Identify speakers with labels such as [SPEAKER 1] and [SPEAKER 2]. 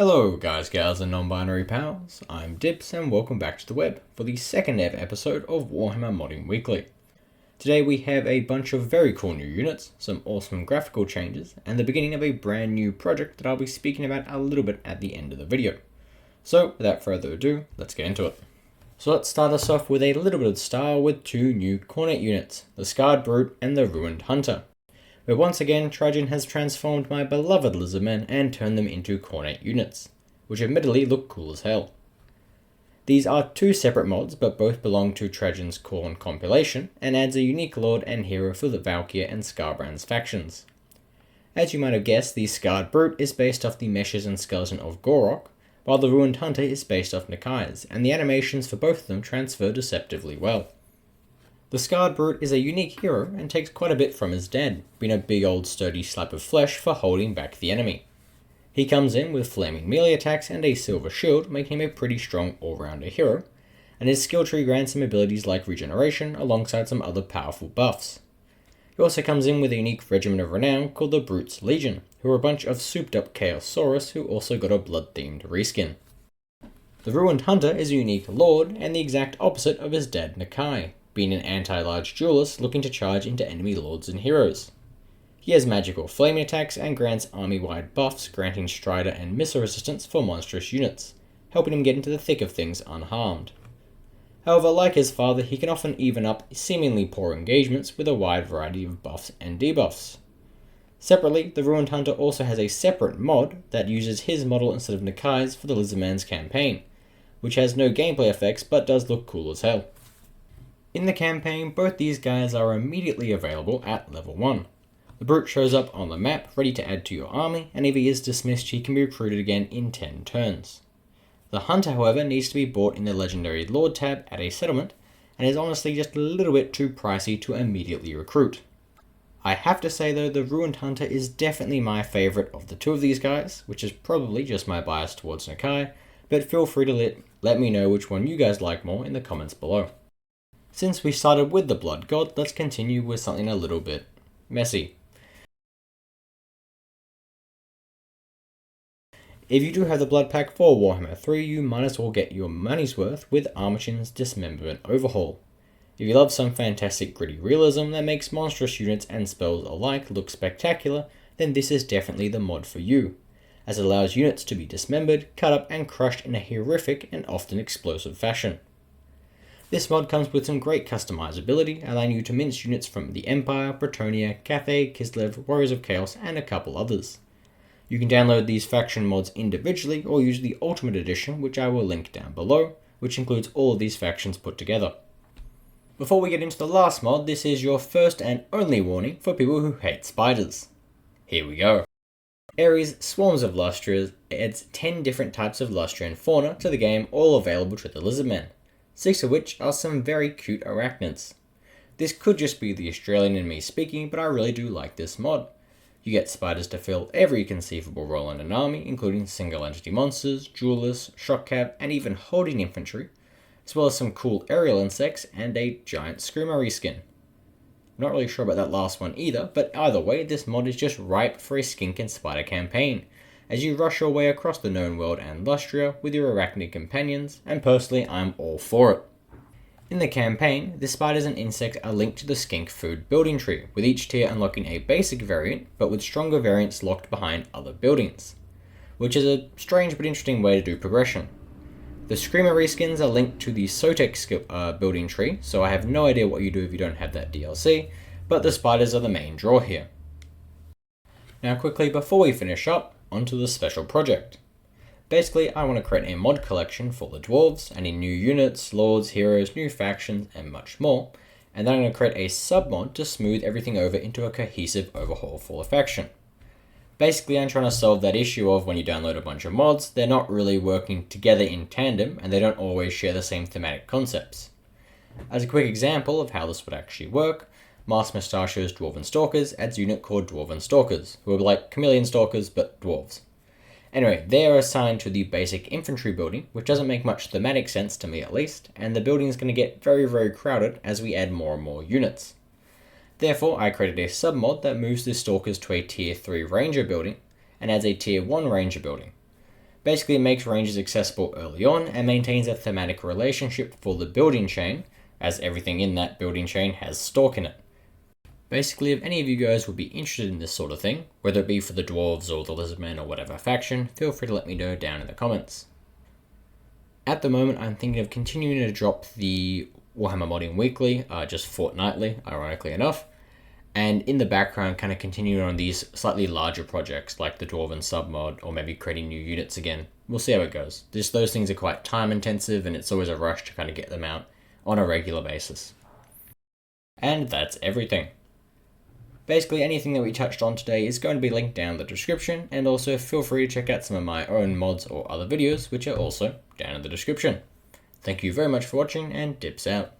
[SPEAKER 1] Hello guys, gals and non-binary pals, I'm Dips and welcome back to the web for the second ever episode of Warhammer Modding Weekly. Today we have a bunch of very cool new units, some awesome graphical changes, and the beginning of a brand new project that I'll be speaking about a little bit at the end of the video. So without further ado, let's get into it. So let's start us off with a little bit of style with two new Khorne units, the Scarred Brute and the Ruined Hunter. Where once again Trajann has transformed my beloved lizardmen and turned them into Khorne units, which admittedly look cool as hell. These are two separate mods, but both belong to Trajann's Khorne compilation, and adds a unique lord and hero for the Valkyr and Skarbrand's factions. As you might have guessed, the Scarred Brute is based off the meshes and skeleton of Gorok, while the Ruined Hunter is based off Nakai's, and the animations for both of them transfer deceptively well. The Scarred Brute is a unique hero and takes quite a bit from his dad, being a big old sturdy slab of flesh for holding back the enemy. He comes in with flaming melee attacks and a silver shield, making him a pretty strong all-rounder hero, and his skill tree grants him abilities like regeneration alongside some other powerful buffs. He also comes in with a unique regiment of renown called the Brute's Legion, who are a bunch of souped up Chaosaurus who also got a blood-themed reskin. The Ruined Hunter is a unique lord and the exact opposite of his dad Nakai, being an anti-large duelist looking to charge into enemy lords and heroes. He has magical flaming attacks and grants army-wide buffs, granting strider and missile resistance for monstrous units, helping him get into the thick of things unharmed. However, like his father, he can often even up seemingly poor engagements with a wide variety of buffs and debuffs. Separately, the Ruined Hunter also has a separate mod that uses his model instead of Nakai's for the Lizardman's campaign, which has no gameplay effects but does look cool as hell. In the campaign, both these guys are immediately available at level 1. The Brute shows up on the map, ready to add to your army, and if he is dismissed, he can be recruited again in 10 turns. The Hunter, however, needs to be bought in the Legendary Lord tab at a settlement, and is honestly just a little bit too pricey to immediately recruit. I have to say though, the Ruined Hunter is definitely my favourite of the two of these guys, which is probably just my bias towards Nakai, but feel free to let me know which one you guys like more in the comments below. Since we started with the Blood God, let's continue with something a little bit messy. If you do have the Blood Pack for Warhammer 3, you might as well get your money's worth with Armourchin's Dismemberment Overhaul. If you love some fantastic gritty realism that makes monstrous units and spells alike look spectacular, then this is definitely the mod for you, as it allows units to be dismembered, cut up and crushed in a horrific and often explosive fashion. This mod comes with some great customizability, allowing you to mince units from the Empire, Bretonnia, Cathay, Kislev, Warriors of Chaos, and a couple others. You can download these faction mods individually or use the Ultimate Edition, which I will link down below, which includes all of these factions put together. Before we get into the last mod, this is your first and only warning for people who hate spiders. Here we go. Airy's Swarms of Lustria adds 10 different types of Lustrian fauna to the game, all available to the Lizardmen, 6 of which are some very cute arachnids. This could just be the Australian in me speaking, but I really do like this mod. You get spiders to fill every conceivable role in an army, including single entity monsters, duelists, shock cav, and even holding infantry, as well as some cool aerial insects and a giant screamer reskin. I'm not really sure about that last one either, but either way, this mod is just ripe for a skink and spider campaign, as you rush your way across the known world and Lustria with your arachnid companions, and personally I'm all for it. In the campaign, the spiders and insects are linked to the skink food building tree, with each tier unlocking a basic variant, but with stronger variants locked behind other buildings, which is a strange but interesting way to do progression. The Screamer reskins are linked to the Sotek building tree, so I have no idea what you do if you don't have that DLC, but the spiders are the main draw here. Now quickly, before we finish up, onto the special project. Basically, I want to create a mod collection for the dwarves, adding new units, lords, heroes, new factions, and much more, and then I'm going to create a sub-mod to smooth everything over into a cohesive overhaul for the faction. Basically, I'm trying to solve that issue of when you download a bunch of mods, they're not really working together in tandem, and they don't always share the same thematic concepts. As a quick example of how this would actually work, Mask Mustachio's Dwarven Stalkers adds a unit called Dwarven Stalkers, who are like chameleon stalkers but dwarves. Anyway, they are assigned to the basic infantry building, which doesn't make much thematic sense to me at least, and the building is going to get very, very crowded as we add more and more units. Therefore, I created a submod that moves the Stalkers to a tier 3 Ranger building, and adds a tier 1 Ranger building. Basically, it makes ranges accessible early on and maintains a thematic relationship for the building chain, as everything in that building chain has Stalk in it. Basically, if any of you guys would be interested in this sort of thing, whether it be for the Dwarves or the Lizardmen or whatever faction, feel free to let me know down in the comments. At the moment, I'm thinking of continuing to drop the Warhammer modding weekly, just fortnightly, ironically enough, and in the background kind of continuing on these slightly larger projects like the Dwarven submod or maybe creating new units again. We'll see how it goes. Just those things are quite time intensive and it's always a rush to kind of get them out on a regular basis. And that's everything. Basically anything that we touched on today is going to be linked down in the description, and also feel free to check out some of my own mods or other videos which are also down in the description. Thank you very much for watching, and dips out.